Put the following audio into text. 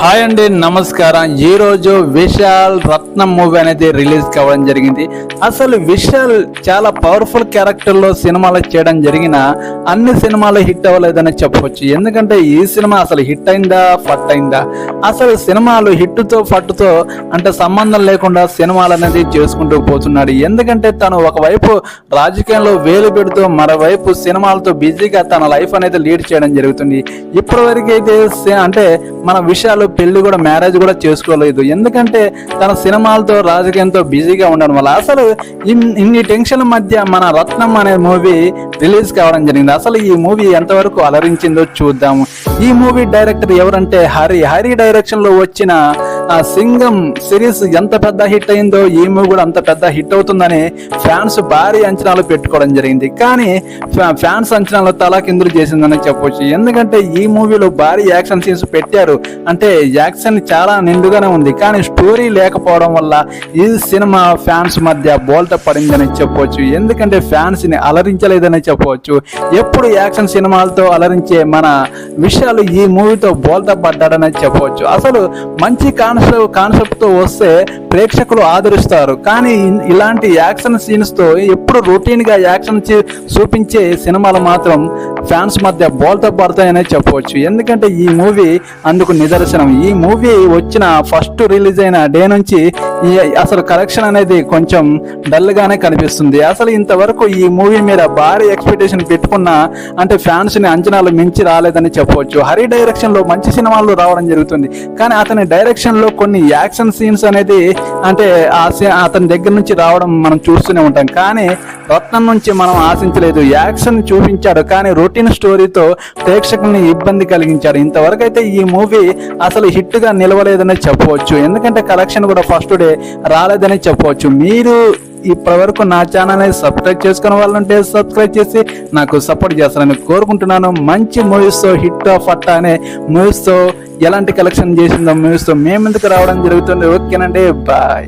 Hi అండి, నమస్కారం. ఈరోజు విశాల్ రత్నం మూవీ అనేది రిలీజ్ కావడం జరిగింది. అసలు విశాల్ చాలా పవర్ఫుల్ క్యారెక్టర్లో సినిమాలు చేయడం జరిగిన అన్ని సినిమాలు హిట్ అవ్వలేదని చెప్పవచ్చు. ఎందుకంటే ఈ సినిమా అసలు హిట్ అయిందా ఫట్ అయిందా, అసలు సినిమాలు హిట్తో ఫట్టుతో అంటే సంబంధం లేకుండా సినిమాలు అనేది చేసుకుంటూ పోతున్నాడు. ఎందుకంటే తను ఒకవైపు రాజకీయంలో వేలు పెడుతూ మరోవైపు సినిమాలతో బిజీగా తన లైఫ్ అనేది లీడ్ చేయడం జరుగుతుంది. ఇప్పటివరకు అయితే అంటే మన విషయాలు పెళ్లి కూడా మ్యారేజ్ కూడా చేసుకోలేదు. ఎందుకంటే తన సినిమాలతో రాజకీయంతో బిజీగా ఉండడం వల్ల. అసలు ఇన్ని టెన్షన్ల మధ్య మన రత్నం అనే మూవీ రిలీజ్ కావడం జరిగింది. అసలు ఈ మూవీ ఎంతవరకు అలరించిందో చూద్దాము. ఈ మూవీ డైరెక్టర్ ఎవరంటే హరి డైరెక్షన్ లో వచ్చిన సింగం సిరీస్ ఎంత పెద్ద హిట్ అయిందో ఈ మూవీ కూడా అంత పెద్ద హిట్ అవుతుందని ఫ్యాన్స్ భారీ అంచనాలు పెట్టుకోవడం జరిగింది. కానీ ఫ్యాన్స్ అంచనాలు తలాకిందులు చేసిందని చెప్పవచ్చు. ఎందుకంటే ఈ మూవీలో భారీ యాక్షన్ సీన్స్ పెట్టారు. అంటే యాక్షన్ చాలా నిండుగానే ఉంది, కానీ స్టోరీ లేకపోవడం వల్ల ఈ సినిమా ఫ్యాన్స్ మధ్య బోల్తా పడిందని చెప్పవచ్చు. ఎందుకంటే ఫ్యాన్స్ ని అలరించలేదని చెప్పవచ్చు. ఎప్పుడు యాక్షన్ సినిమాలతో అలరించే మన విషయాలు ఈ మూవీతో బోల్తా పడ్డాడని చెప్పవచ్చు. అసలు మంచి కాన్సెప్ట్ తో వస్తే ప్రేక్షకులు ఆదరిస్తారు, కానీ ఇలాంటి యాక్షన్ సీన్స్ తో ఎప్పుడు రొటీన్ గా యాక్షన్ చూపించే సినిమాలు మాత్రం ఫ్యాన్స్ మధ్య బోల్తా పడతాయని చెప్పవచ్చు. ఎందుకంటే ఈ మూవీ అందుకు నిదర్శనం. ఈ మూవీ వచ్చిన ఫస్ట్ రిలీజ్ అయిన డే నుంచి అసలు కలెక్షన్ అనేది కొంచెం డల్ గానే కనిపిస్తుంది. అసలు ఇంతవరకు ఈ మూవీ మీద భారీ ఎక్స్పెక్టేషన్ పెట్టుకున్నా అంటే ఫ్యాన్స్ ని అంచనాలు మించి రాలేదని చెప్పవచ్చు. హరి డైరెక్షన్ లో మంచి సినిమాలు రావడం జరుగుతుంది, కానీ అతని డైరెక్షన్ లో కొన్ని యాక్షన్ సీన్స్ అనేది అంటే అతని దగ్గర నుంచి రావడం మనం చూస్తూనే ఉంటాం. కానీ రత్నం నుంచి మనం ఆశించలేదు. యాక్షన్ చూపించాడు, కానీ రొటీన్ స్టోరీతో ప్రేక్షకుల్ని ఇబ్బంది కలిగించాడు. ఇంతవరకు అయితే ఈ మూవీ అసలు హిట్ గా నిలవలేదని చెప్పవచ్చు. ఎందుకంటే కలెక్షన్ కూడా ఫస్ట్ డే రాలేదని చెప్పవచ్చు. మీరు ఇప్పటివరకు నా ఛానల్ని సబ్స్క్రైబ్ చేసుకునే వాళ్ళంటే సబ్స్క్రైబ్ చేసి నాకు సపోర్ట్ చేస్తారని కోరుకుంటున్నాను. మంచి మూవీస్తో హిట్ ఫట్ అనే మూవీస్తో ఎలాంటి కలెక్షన్ చేసిందో మూవీస్తో మేము ఎందుకు రావడం జరుగుతుంది. ఓకేనండి, బాయ్.